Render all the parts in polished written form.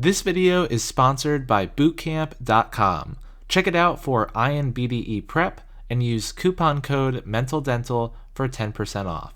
This video is sponsored by Bootcamp.com. Check it out for INBDE prep and use coupon code MENTALDENTAL for 10% off.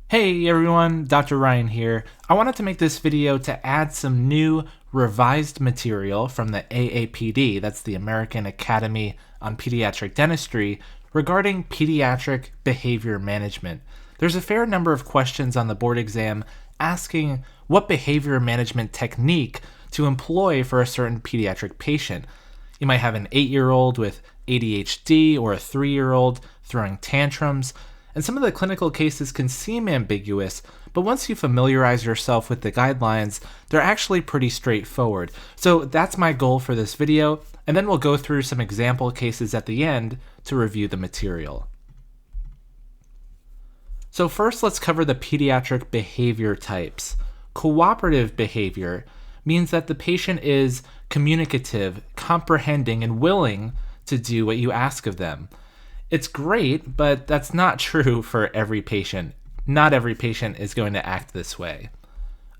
Hey everyone, Dr. Ryan here. I wanted to make this video to add some new revised material from the AAPD, that's the American Academy on Pediatric Dentistry, regarding pediatric behavior management. There's a fair number of questions on the board exam asking what behavior management technique to employ for a certain pediatric patient. You might have an 8-year-old with ADHD or a 3-year-old throwing tantrums, and some of the clinical cases can seem ambiguous, but once you familiarize yourself with the guidelines, they're actually pretty straightforward. So that's my goal for this video, and then we'll go through some example cases at the end to review the material. So first, let's cover the pediatric behavior types. Cooperative behavior means that the patient is communicative, comprehending, and willing to do what you ask of them. It's great, but that's not true for every patient. Not every patient is going to act this way.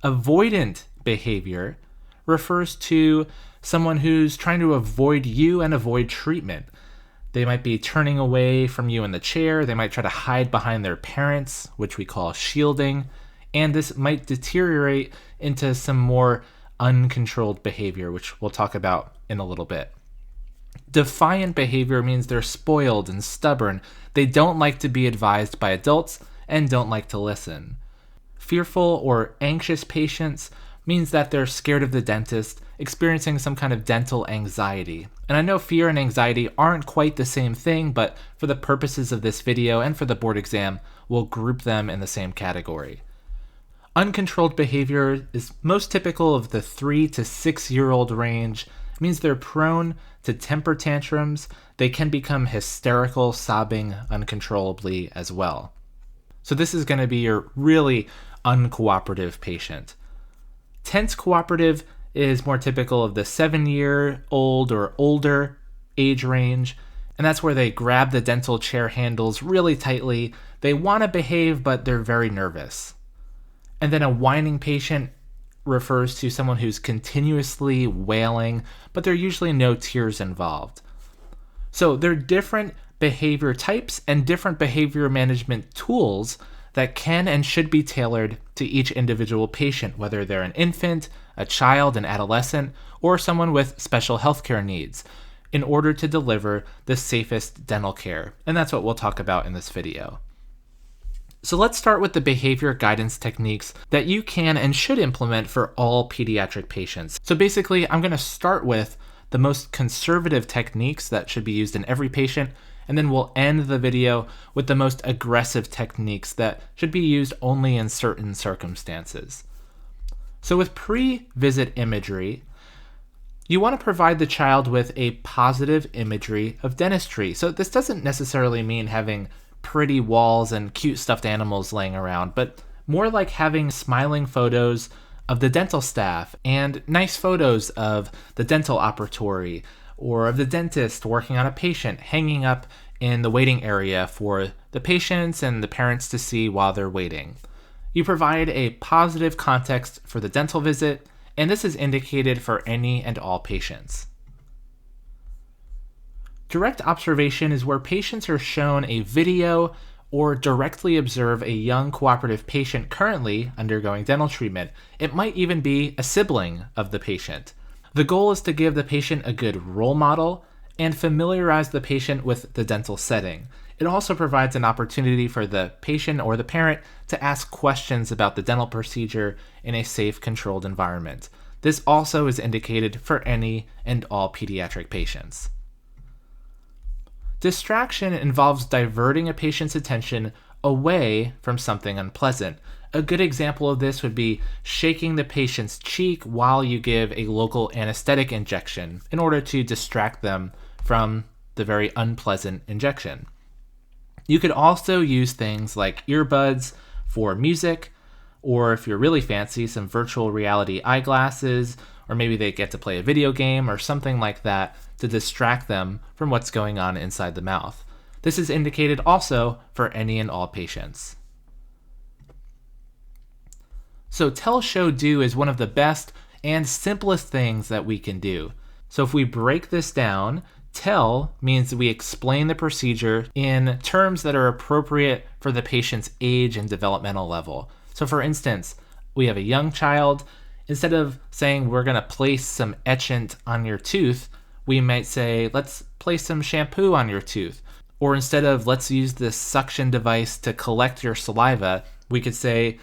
Avoidant behavior refers to someone who's trying to avoid you and avoid treatment. They might be turning away from you in the chair. They might try to hide behind their parents, which we call shielding. And this might deteriorate into some more uncontrolled behavior, which we'll talk about in a little bit. Defiant behavior means they're spoiled and stubborn. They don't like to be advised by adults and don't like to listen. Fearful or anxious patients means that they're scared of the dentist, experiencing some kind of dental anxiety. And I know fear and anxiety aren't quite the same thing, but for the purposes of this video and for the board exam, we'll group them in the same category. Uncontrolled behavior is most typical of the 3 to 6-year-old range. It means they're prone to temper tantrums. They can become hysterical, sobbing uncontrollably as well. So this is going to be your really uncooperative patient. Tense cooperative is more typical of the 7-year-old or older age range, and that's where they grab the dental chair handles really tightly. They want to behave, but they're very nervous. And then a whining patient refers to someone who's continuously wailing, but there are usually no tears involved. So there are different behavior types and different behavior management tools that can and should be tailored to each individual patient, whether they're an infant, a child, an adolescent, or someone with special healthcare needs, in order to deliver the safest dental care. And that's what we'll talk about in this video. So let's start with the behavior guidance techniques that you can and should implement for all pediatric patients. So basically, I'm going to start with the most conservative techniques that should be used in every patient, and then we'll end the video with the most aggressive techniques that should be used only in certain circumstances. So with pre-visit imagery, you want to provide the child with a positive imagery of dentistry. So this doesn't necessarily mean having pretty walls and cute stuffed animals laying around, but more like having smiling photos of the dental staff and nice photos of the dental operatory or of the dentist working on a patient hanging up in the waiting area for the patients and the parents to see while they're waiting. You provide a positive context for the dental visit, and this is indicated for any and all patients. Direct observation is where patients are shown a video or directly observe a young cooperative patient currently undergoing dental treatment. It might even be a sibling of the patient. The goal is to give the patient a good role model and familiarize the patient with the dental setting. It also provides an opportunity for the patient or the parent to ask questions about the dental procedure in a safe, controlled environment. This also is indicated for any and all pediatric patients. Distraction involves diverting a patient's attention away from something unpleasant. A good example of this would be shaking the patient's cheek while you give a local anesthetic injection in order to distract them from the very unpleasant injection. You could also use things like earbuds for music, or if you're really fancy, some virtual reality eyeglasses, or maybe they get to play a video game or something like that to distract them from what's going on inside the mouth. This is indicated also for any and all patients. So tell, show, do is one of the best and simplest things that we can do. So if we break this down, tell means we explain the procedure in terms that are appropriate for the patient's age and developmental level. So for instance, we have a young child. Instead of saying we're going to place some etchant on your tooth, we might say, let's place some shampoo on your tooth. Or instead of let's use this suction device to collect your saliva, we could say,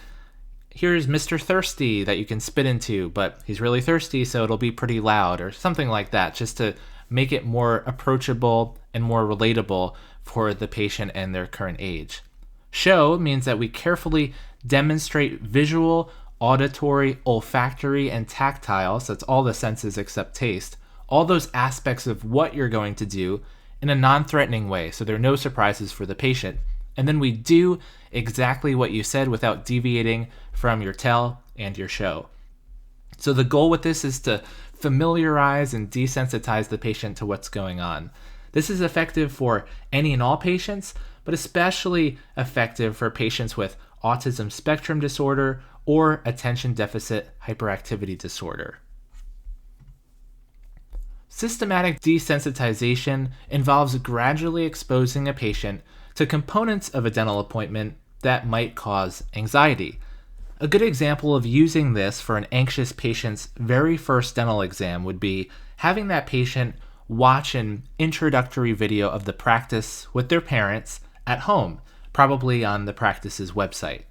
here's Mr. Thirsty that you can spit into, but he's really thirsty, so it'll be pretty loud, or something like that, just to make it more approachable and more relatable for the patient and their current age. Show means that we carefully demonstrate visual, auditory, olfactory, and tactile, so it's all the senses except taste, all those aspects of what you're going to do in a non-threatening way, so there are no surprises for the patient. And then we do exactly what you said without deviating from your tell and your show. So the goal with this is to familiarize and desensitize the patient to what's going on. This is effective for any and all patients, but especially effective for patients with autism spectrum disorder or attention deficit hyperactivity disorder. Systematic desensitization involves gradually exposing a patient to components of a dental appointment that might cause anxiety. A good example of using this for an anxious patient's very first dental exam would be having that patient watch an introductory video of the practice with their parents at home, probably on the practice's website.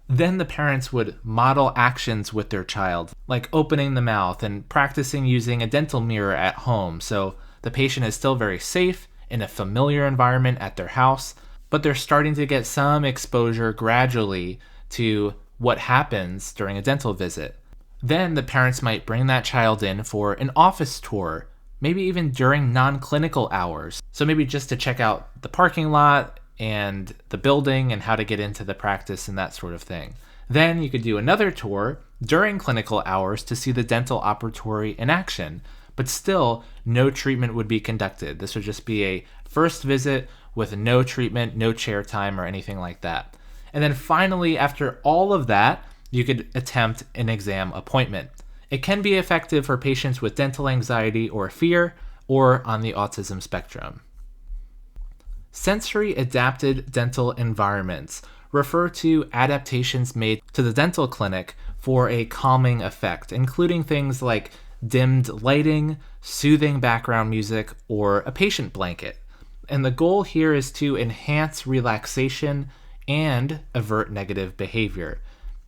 Then the parents would model actions with their child, like opening the mouth and practicing using a dental mirror at home, so the patient is still very safe in a familiar environment at their house, but they're starting to get some exposure gradually to what happens during a dental visit. Then the parents might bring that child in for an office tour, maybe even during non-clinical hours. So maybe just to check out the parking lot and the building and how to get into the practice and that sort of thing. Then you could do another tour during clinical hours to see the dental operatory in action, but still no treatment would be conducted. This would just be a first visit with no treatment, no chair time or anything like that. And then finally, after all of that, you could attempt an exam appointment. It can be effective for patients with dental anxiety or fear or on the autism spectrum. Sensory adapted dental environments refer to adaptations made to the dental clinic for a calming effect, including things like dimmed lighting, soothing background music, or a patient blanket. And the goal here is to enhance relaxation and avert negative behavior.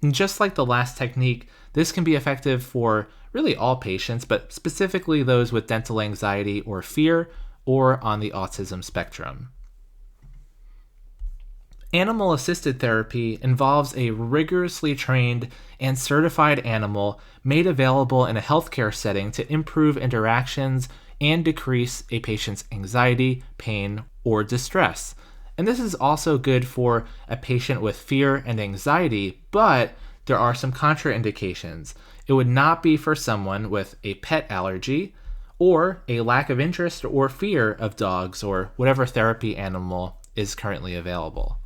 And just like the last technique, this can be effective for really all patients, but specifically those with dental anxiety or fear or on the autism spectrum. Animal-assisted therapy involves a rigorously trained and certified animal made available in a healthcare setting to improve interactions and decrease a patient's anxiety, pain, or distress. And this is also good for a patient with fear and anxiety, but there are some contraindications. It would not be for someone with a pet allergy or a lack of interest or fear of dogs or whatever therapy animal is currently available.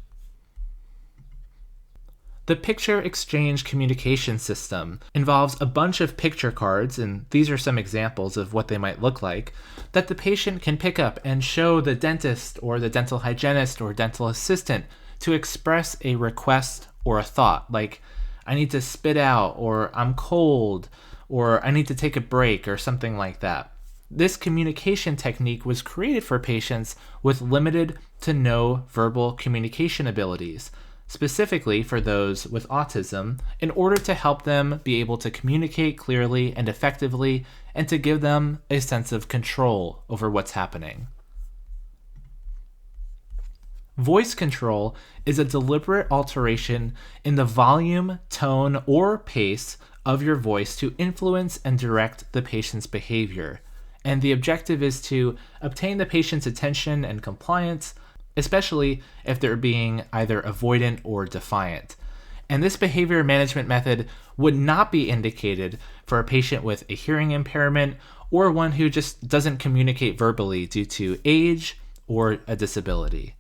The picture exchange communication system involves a bunch of picture cards, and these are some examples of what they might look like, that the patient can pick up and show the dentist or the dental hygienist or dental assistant to express a request or a thought, like, I need to spit out, or I'm cold, or I need to take a break, or something like that. This communication technique was created for patients with limited to no verbal communication abilities, specifically for those with autism, in order to help them be able to communicate clearly and effectively and to give them a sense of control over what's happening. Voice control is a deliberate alteration in the volume, tone, or pace of your voice to influence and direct the patient's behavior. And the objective is to obtain the patient's attention and compliance, especially if they're being either avoidant or defiant. And this behavior management method would not be indicated for a patient with a hearing impairment or one who just doesn't communicate verbally due to age or a disability.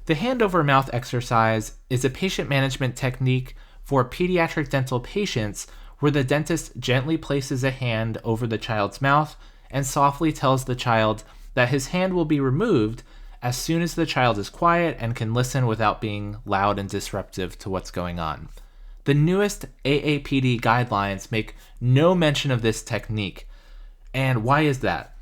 The hand over mouth exercise is a patient management technique for pediatric dental patients where the dentist gently places a hand over the child's mouth and softly tells the child that his hand will be removed as soon as the child is quiet and can listen without being loud and disruptive to what's going on. The newest AAPD guidelines make no mention of this technique. And why is that?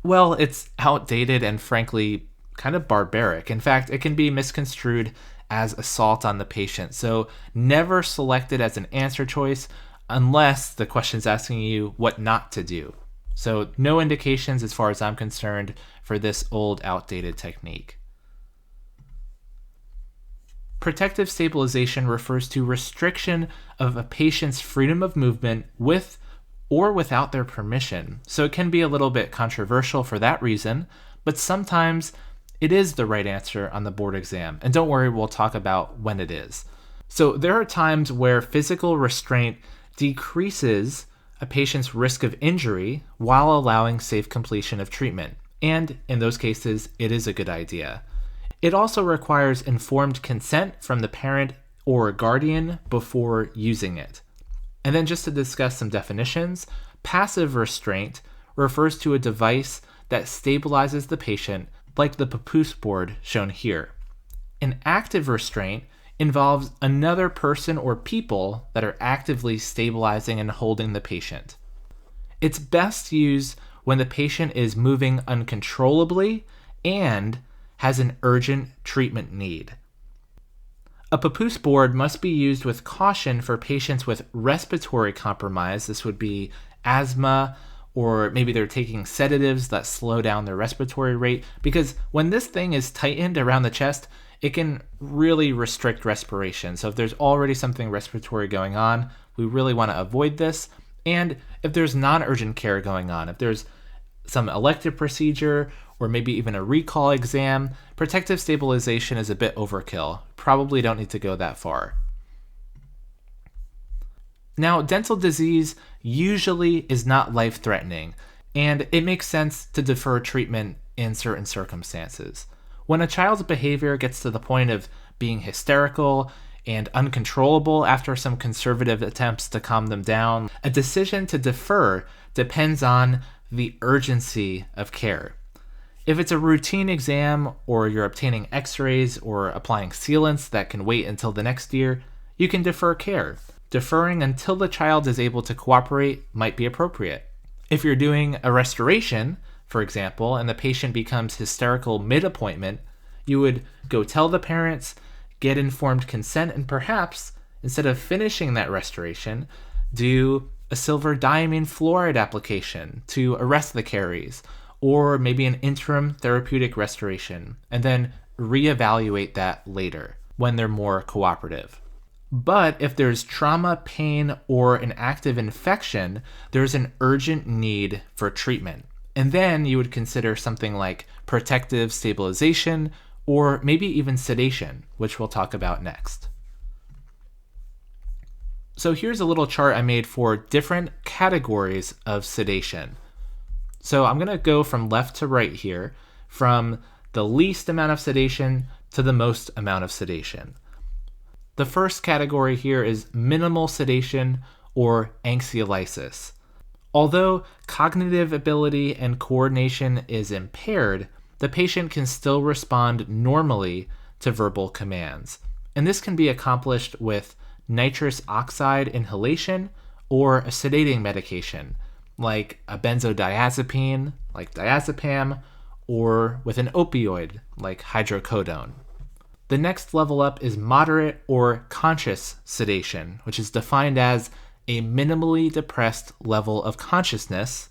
Well, it's outdated and frankly kind of barbaric. In fact, it can be misconstrued as assault on the patient. So never select it as an answer choice unless the question's asking you what not to do. So no indications as far as I'm concerned for this old outdated technique. Protective stabilization refers to restriction of a patient's freedom of movement with or without their permission. So it can be a little bit controversial for that reason, but sometimes it is the right answer on the board exam. And don't worry, we'll talk about when it is. So there are times where physical restraint decreases a patient's risk of injury while allowing safe completion of treatment. And in those cases, it is a good idea. It also requires informed consent from the parent or guardian before using it. And then just to discuss some definitions, passive restraint refers to a device that stabilizes the patient, like the papoose board shown here. An active restraint involves another person or people that are actively stabilizing and holding the patient. It's best used when the patient is moving uncontrollably and has an urgent treatment need. A papoose board must be used with caution for patients with respiratory compromise. This would be asthma, or maybe they're taking sedatives that slow down their respiratory rate, because when this thing is tightened around the chest, it can really restrict respiration. So if there's already something respiratory going on, we really want to avoid this. And if there's non-urgent care going on, if there's some elective procedure or maybe even a recall exam, protective stabilization is a bit overkill. Probably don't need to go that far. Now, dental disease usually is not life-threatening, and it makes sense to defer treatment in certain circumstances. When a child's behavior gets to the point of being hysterical and uncontrollable after some conservative attempts to calm them down, a decision to defer depends on the urgency of care. If it's a routine exam or you're obtaining x-rays or applying sealants that can wait until the next year, you can defer care. Deferring until the child is able to cooperate might be appropriate. If you're doing a restoration, for example, and the patient becomes hysterical mid-appointment, you would go tell the parents, get informed consent, and perhaps, instead of finishing that restoration, do a silver diamine fluoride application to arrest the caries, or maybe an interim therapeutic restoration, and then reevaluate that later when they're more cooperative. But if there's trauma, pain, or an active infection, there's an urgent need for treatment. And then you would consider something like protective stabilization or maybe even sedation, which we'll talk about next. So here's a little chart I made for different categories of sedation. So I'm going to go from left to right here, from the least amount of sedation to the most amount of sedation. The first category here is minimal sedation or anxiolysis. Although cognitive ability and coordination is impaired, the patient can still respond normally to verbal commands. And this can be accomplished with nitrous oxide inhalation or a sedating medication, like a benzodiazepine, like diazepam, or with an opioid, like hydrocodone. The next level up is moderate or conscious sedation, which is defined as a minimally depressed level of consciousness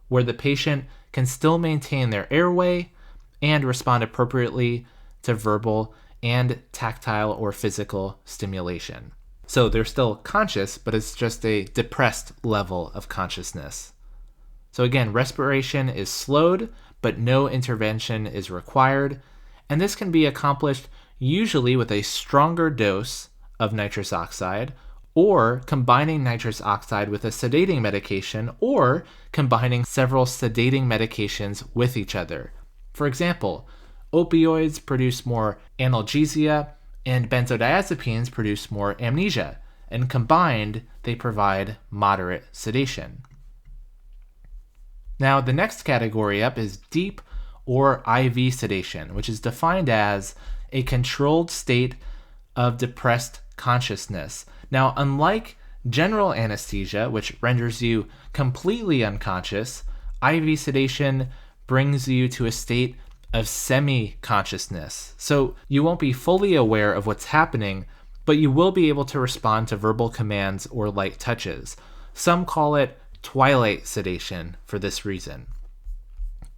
where the patient can still maintain their airway and respond appropriately to verbal and tactile or physical stimulation. So they're still conscious, but it's just a depressed level of consciousness. So again, respiration is slowed, but no intervention is required, and this can be accomplished usually with a stronger dose of nitrous oxide, or combining nitrous oxide with a sedating medication, or combining several sedating medications with each other. For example, opioids produce more analgesia, and benzodiazepines produce more amnesia. and combined, they provide moderate sedation. Now, the next category up is deep or IV sedation, which is defined as a controlled state of depressed consciousness. Now, unlike general anesthesia, which renders you completely unconscious, IV sedation brings you to a state of semi-consciousness. So you won't be fully aware of what's happening, but you will be able to respond to verbal commands or light touches. Some call it twilight sedation for this reason.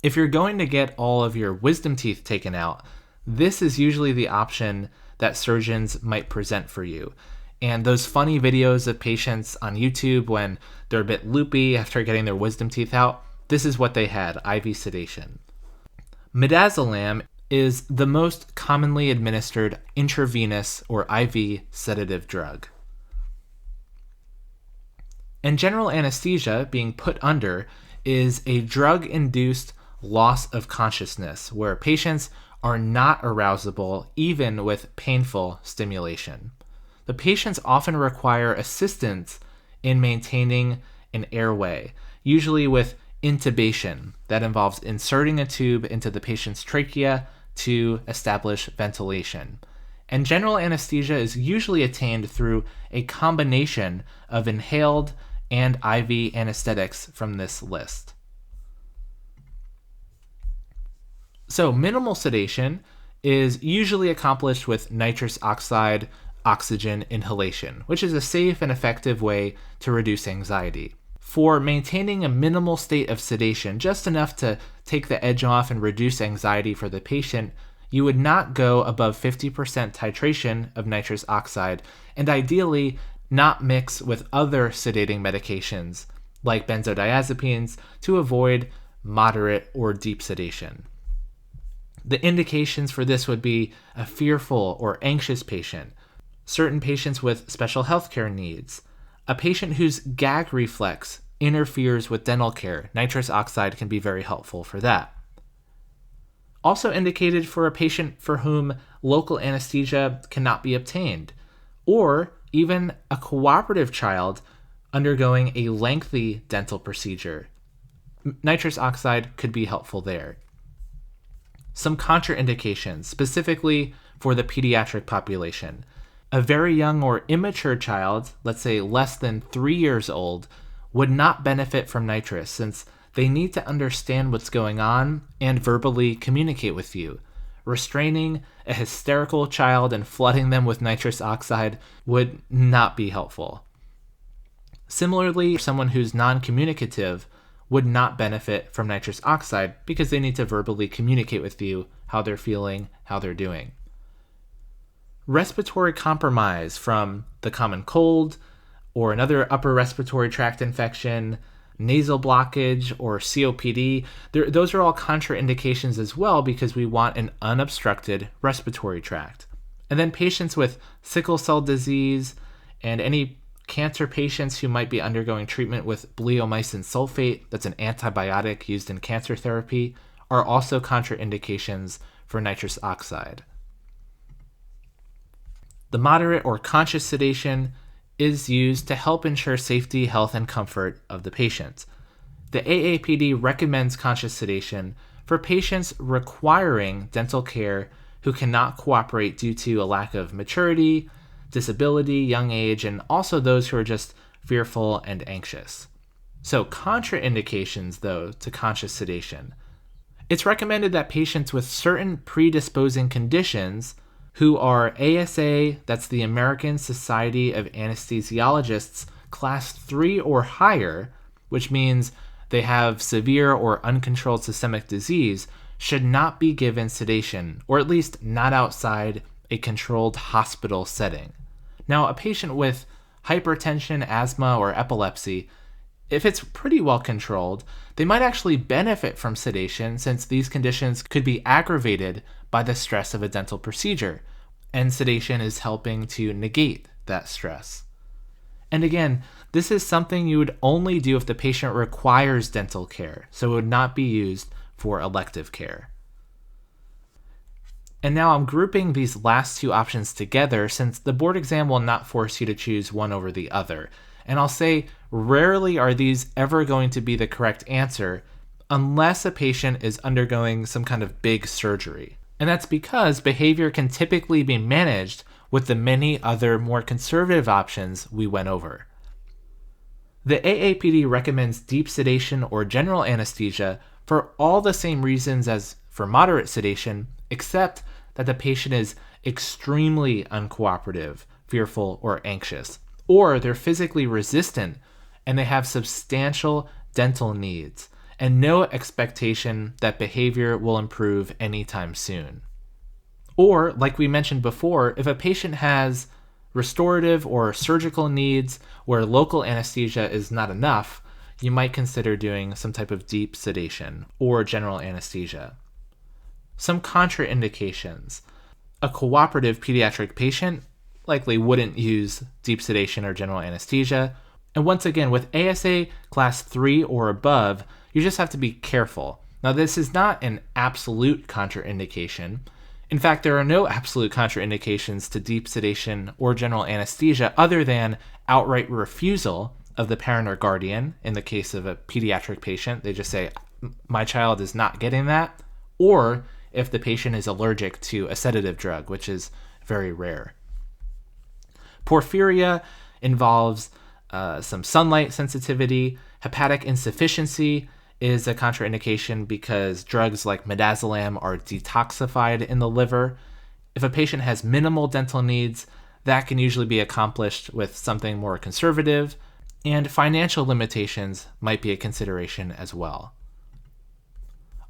If you're going to get all of your wisdom teeth taken out, this is usually the option that surgeons might present for you. And those funny videos of patients on YouTube when they're a bit loopy after getting their wisdom teeth out, this is what they had, IV sedation. Midazolam is the most commonly administered intravenous or IV sedative drug. And general anesthesia, being put under, is a drug-induced loss of consciousness where patients are not arousable even with painful stimulation. The patients often require assistance in maintaining an airway, usually with intubation that involves inserting a tube into the patient's trachea to establish ventilation. And general anesthesia is usually attained through a combination of inhaled and IV anesthetics from this list. So minimal sedation is usually accomplished with nitrous oxide oxygen inhalation, which is a safe and effective way to reduce anxiety. For maintaining a minimal state of sedation, just enough to take the edge off and reduce anxiety for the patient, you would not go above 50% titration of nitrous oxide, and ideally not mix with other sedating medications like benzodiazepines to avoid moderate or deep sedation. The indications for this would be a fearful or anxious patient, certain patients with special healthcare needs, a patient whose gag reflex interferes with dental care. Nitrous oxide can be very helpful for that. Also indicated for a patient for whom local anesthesia cannot be obtained, or even a cooperative child undergoing a lengthy dental procedure. Nitrous oxide could be helpful there. Some contraindications, specifically for the pediatric population. A very young or immature child, let's say less than 3 years old, would not benefit from nitrous since they need to understand what's going on and verbally communicate with you. Restraining a hysterical child and flooding them with nitrous oxide would not be helpful. Similarly, someone who's non-communicative would not benefit from nitrous oxide because they need to verbally communicate with you how they're feeling, how they're doing. Respiratory compromise from the common cold or another upper respiratory tract infection, nasal blockage, or COPD, those are all contraindications as well because we want an unobstructed respiratory tract. And then patients with sickle cell disease and any cancer patients who might be undergoing treatment with bleomycin sulfate, that's an antibiotic used in cancer therapy, are also contraindications for nitrous oxide. The moderate or conscious sedation is used to help ensure safety, health, and comfort of the patient. The AAPD recommends conscious sedation for patients requiring dental care who cannot cooperate due to a lack of maturity, disability, young age, and also those who are just fearful and anxious. So contraindications, though, to conscious sedation. It's recommended that patients with certain predisposing conditions who are ASA, that's the American Society of Anesthesiologists, class 3 or higher, which means they have severe or uncontrolled systemic disease, should not be given sedation, or at least not outside a controlled hospital setting. Now, a patient with hypertension, asthma, or epilepsy, if it's pretty well controlled, they might actually benefit from sedation since these conditions could be aggravated by the stress of a dental procedure, and sedation is helping to negate that stress. And again, this is something you would only do if the patient requires dental care, so it would not be used for elective care. And now I'm grouping these last two options together since the board exam will not force you to choose one over the other. And I'll say rarely are these ever going to be the correct answer unless a patient is undergoing some kind of big surgery. And that's because behavior can typically be managed with the many other more conservative options we went over. The AAPD recommends deep sedation or general anesthesia for all the same reasons as for moderate sedation, except that the patient is extremely uncooperative, fearful, or anxious, or they're physically resistant and they have substantial dental needs and no expectation that behavior will improve anytime soon. Or, like we mentioned before, if a patient has restorative or surgical needs where local anesthesia is not enough, you might consider doing some type of deep sedation or general anesthesia. Some contraindications. A cooperative pediatric patient likely wouldn't use deep sedation or general anesthesia. And once again, with ASA class 3 or above, you just have to be careful. Now, this is not an absolute contraindication. In fact, there are no absolute contraindications to deep sedation or general anesthesia other than outright refusal of the parent or guardian. In the case of a pediatric patient, they just say, my child is not getting that. Or if the patient is allergic to a sedative drug, which is very rare. Porphyria involves some sunlight sensitivity. Hepatic insufficiency is a contraindication because drugs like midazolam are detoxified in the liver. If a patient has minimal dental needs, that can usually be accomplished with something more conservative, and financial limitations might be a consideration as well.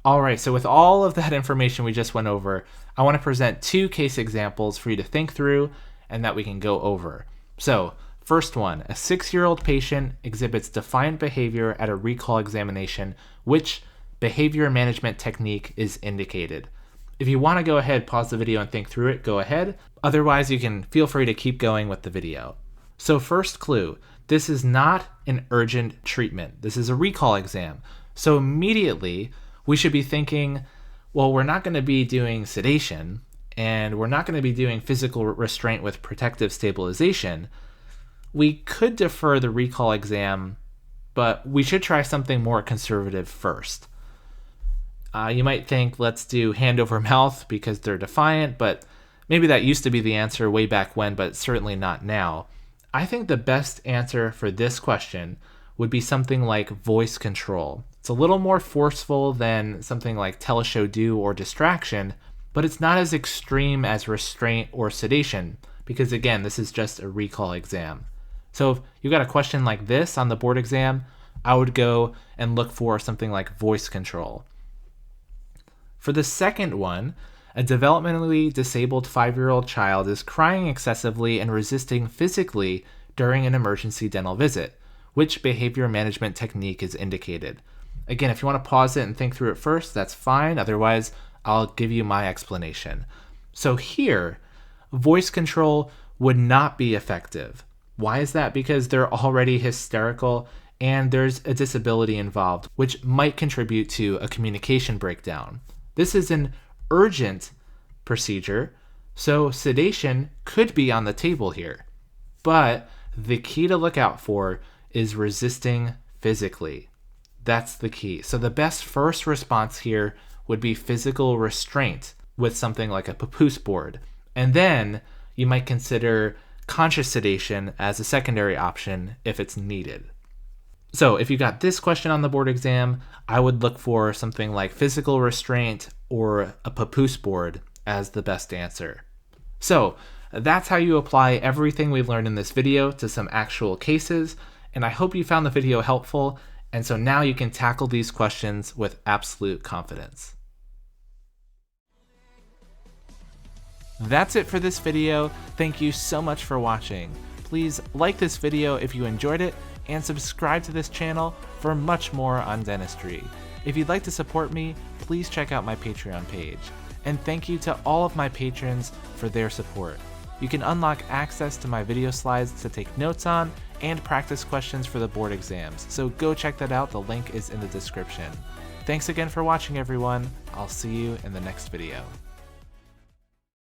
All right, so with all of that information we just went over, I want to present two case examples for you to think through and that we can go over. So, first one, a 6-year-old patient exhibits defiant behavior at a recall examination. Which behavior management technique is indicated? If you want to go ahead, pause the video and think through it, go ahead. Otherwise, you can feel free to keep going with the video. So first clue, this is not an urgent treatment. This is a recall exam. So immediately, we should be thinking, well, we're not going to be doing sedation, and we're not going to be doing physical restraint with protective stabilization. We could defer the recall exam, but we should try something more conservative first. You might think, let's do hand over mouth because they're defiant, but maybe that used to be the answer way back when, but certainly not now. I think the best answer for this question would be something like voice control. It's a little more forceful than something like teleshow do or distraction, but it's not as extreme as restraint or sedation because, again, this is just a recall exam. So if you got a question like this on the board exam, I would go and look for something like voice control. For the second one, a developmentally disabled 5-year-old child is crying excessively and resisting physically during an emergency dental visit. Which behavior management technique is indicated? Again, if you want to pause it and think through it first, that's fine. Otherwise, I'll give you my explanation. So here, voice control would not be effective. Why is that? Because they're already hysterical and there's a disability involved, which might contribute to a communication breakdown. This is an urgent procedure, so sedation could be on the table here. But the key to look out for is resisting physically. That's the key. So the best first response here would be physical restraint with something like a papoose board. And then you might consider conscious sedation as a secondary option if it's needed. So if you got this question on the board exam, I would look for something like physical restraint or a papoose board as the best answer. So that's how you apply everything we've learned in this video to some actual cases, and I hope you found the video helpful, and so now you can tackle these questions with absolute confidence. That's it for this video. Thank you so much for watching. Please like this video if you enjoyed it, and subscribe to this channel for much more on dentistry. If you'd like to support me, please check out my Patreon page. And thank you to all of my patrons for their support. You can unlock access to my video slides to take notes on and practice questions for the board exams, so go check that out. The link is in the description. Thanks again for watching, everyone. I'll see you in the next video.